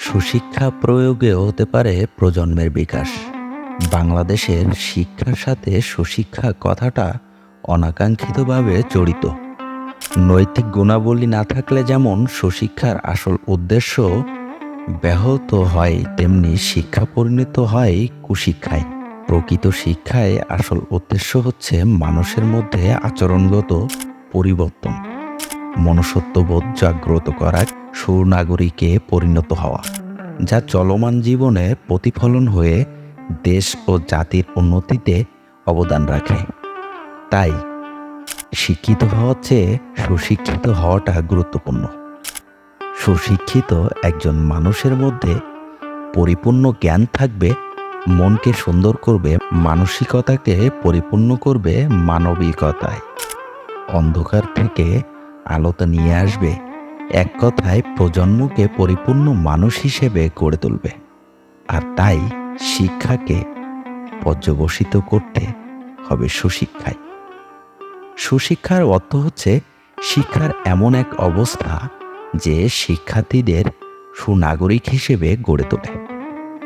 সুশিক্ষা প্রয়োগে হতে পারে প্রজন্মের বিকাশ। বাংলাদেশের শিক্ষার সাথে সুশিক্ষা কথাটা অনাকাঙ্ক্ষিতভাবে জড়িত। নৈতিক গুণাবলী না থাকলে যেমন সুশিক্ষার আসল উদ্দেশ্য ব্যাহত হয়, তেমনি শিক্ষা পরিণত হয় কুশিক্ষায়। প্রকৃত শিক্ষায় আসল উদ্দেশ্য হচ্ছে মানুষের মধ্যে আচরণগত পরিবর্তন, মনুষ্যত্ববোধ জাগ্রত করা, সুনাগরিকে পরিণত হওয়া, যা চলমান জীবনে প্রতিফলন হয়ে দেশ ও জাতির উন্নতিতে অবদান রাখে। তাই শিক্ষিত হওয়ার চেয়ে সুশিক্ষিত হওয়াটা গুরুত্বপূর্ণ। সুশিক্ষিত একজন মানুষের মধ্যে পরিপূর্ণ জ্ঞান থাকবে, মনকে সুন্দর করবে, মানসিকতাকে পরিপূর্ণ করবে মানবিকতায়, অন্ধকার থেকে আলোতে নিয়ে আসবে, এক কথায় প্রজন্মকে পরিপূর্ণ মানুষ হিসেবে গড়ে তুলবে। আর তাই শিক্ষাকে পর্যবসিত করতে হবে সুশিক্ষায়। সুশিক্ষার অর্থ হচ্ছে শিক্ষার এমন এক অবস্থা যে শিক্ষার্থীদের সুনাগরিক হিসেবে গড়ে তোলে।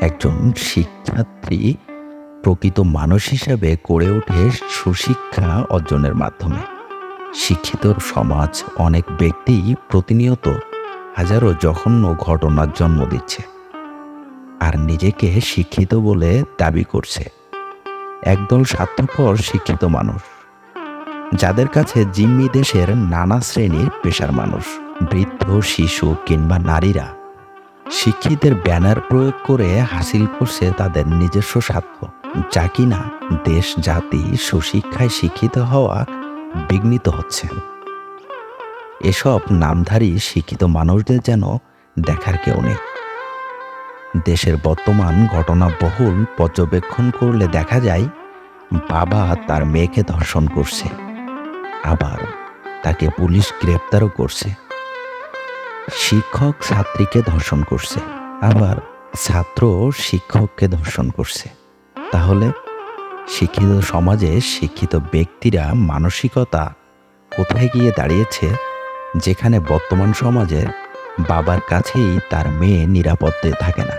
একজন শিক্ষার্থী প্রকৃত মানুষ হিসেবে গড়ে ওঠে সুশিক্ষা অর্জনের মাধ্যমে। শিক্ষিত সমাজ অনেক ব্যক্তি প্রতিনিয়ত হাজারো জঘন্য ঘটনার জন্ম দিচ্ছে আর নিজেকে শিক্ষিত বলে দাবি করছে। একদল স্বার্থপর শিক্ষিত মানুষ, যাদের কাছে জিম্মি দেশের নানা শ্রেণীর পেশার মানুষ, বৃদ্ধ, শিশু কিংবা নারীরা শিক্ষিতের ব্যানার প্রয়োগ করে হাসিল করছে তাদের নিজস্ব স্বার্থ, যা কিনা দেশ জাতি সুশিক্ষায় শিক্ষিত হওয়া বিঘ্নিত হচ্ছে। এসব নামধারী শিক্ষিত মানুষদের যেন দেখার কেউ নেই। দেশের বর্তমান ঘটনাবহুল পর্যবেক্ষণ করলে দেখা যায়, বাবা তার মেয়েকে ধর্ষণ করছে, আবার তাকে পুলিশ গ্রেপ্তারও করছে। শিক্ষক ছাত্রীকে ধর্ষণ করছে, আবার ছাত্র শিক্ষককে ধর্ষণ করছে। তাহলে শিক্ষিত সমাজে শিক্ষিত ব্যক্তিরা মানসিকতা কোথায় গিয়ে দাঁড়িয়েছে, যেখানে বর্তমান সমাজে বাবার কাছেই তার মেয়ে নিরাপদে থাকে না?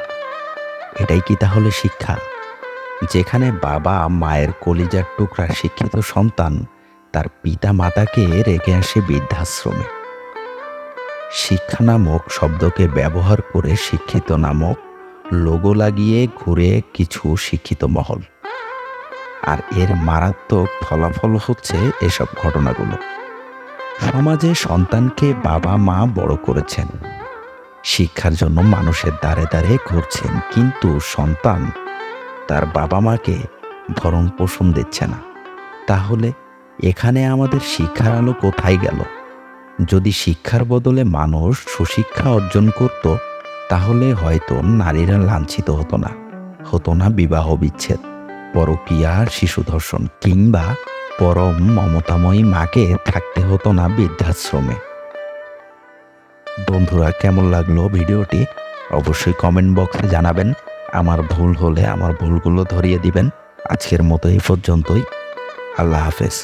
এটাই কি তাহলে শিক্ষা? যেখানে বাবা মায়ের কলিজার টুকরা শিক্ষিত সন্তান তার পিতা মাতাকে রেখে আসে বৃদ্ধাশ্রমে। শিক্ষা নামক শব্দকে ব্যবহার করে শিক্ষিত নামক লোগো লাগিয়ে ঘুরে কিছু শিক্ষিত মহল, আর এর মারাত্মক ফলাফল হচ্ছে এসব ঘটনাগুলো। সমাজে সন্তানকে বাবা মা বড় করেছেন, শিক্ষার জন্য মানুষের দ্বারে দ্বারে ঘুরছেন, কিন্তু সন্তান তার বাবা মাকে ভরণ পোষণ দিচ্ছে না। তাহলে এখানে আমাদের শিক্ষার আলো কোথায় গেল? যদি শিক্ষার বদলে মানুষ সুশিক্ষা অর্জন করত, তাহলে হয়তো নারীরা লাঞ্ছিত হতো না বিবাহ বিচ্ছেদ, পরকীয়া, শিশু ধর্ষণ কিংবা পরম মমতাময়ী মাকে থাকতে হতো না বৃদ্ধাশ্রমে। বন্ধুরা, কেমন লাগলো ভিডিওটি অবশ্যই কমেন্ট বক্সে জানাবেন। আমার ভুল হলে আমার ভুলগুলো ধরিয়ে দিবেন। আজকের মতো এই পর্যন্তই। আল্লাহ হাফেজ।